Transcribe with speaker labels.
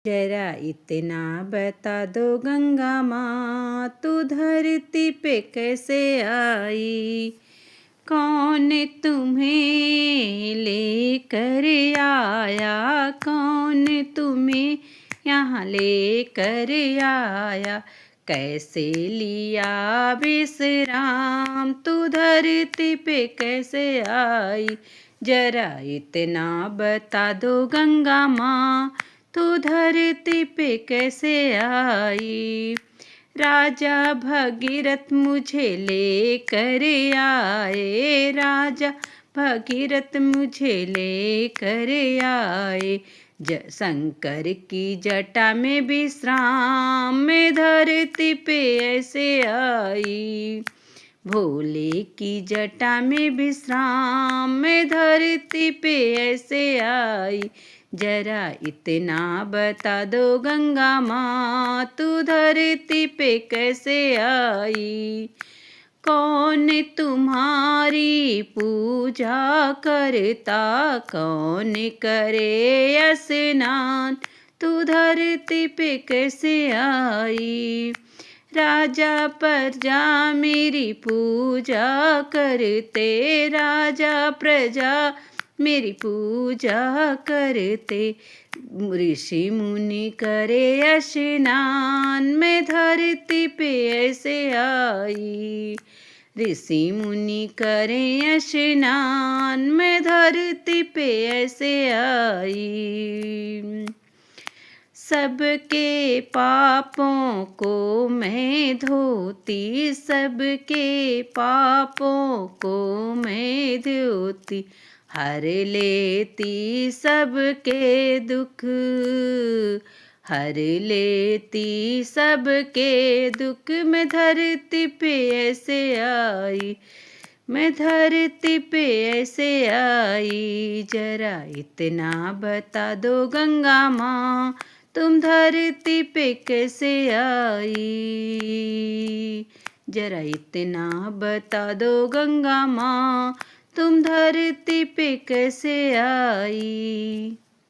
Speaker 1: जरा इतना बता दो गंगा माँ, तू धरती पे कैसे आई। कौन तुम्हें लेकर आया, कौन तुम्हें यहाँ लेकर आया। कैसे लिया विश्राम, तू धरती पे कैसे आई। जरा इतना बता दो गंगा माँ, तू धरती पे कैसे आई। राजा भगीरथ मुझे लेकर आए, राजा भगीरथ मुझे लेकर आए। शंकर की जटा में विश्राम, मैं धरती पे ऐसे आई। भोले की जटा में विश्राम, मैं धरती पे ऐसे आई। जरा इतना बता दो गंगा माँ, तू धरती पे कैसे आई। कौन तुम्हारी पूजा करता, कौन करे स्नान, तू धरती पे कैसे आई। राजा प्रजा मेरी पूजा करते, राजा प्रजा मेरी पूजा करते। ऋषि मुनि करे स्नान, मैं धरती पे ऐसे आई। ऋषि मुनि करे स्नान, मैं धरती पे ऐसे आई। सबके पापों को मैं धोती, सबके पापों को मैं धोती। हर लेती सबके दुख, हर लेती सबके दुख। मैं धरती पे ऐसे आई, मैं धरती पे ऐसे आई। जरा इतना बता दो गंगा माँ, तुम धरती पे कैसे आई। जरा इतना बता दो गंगा माँ, तुम धरती पे कैसे आई।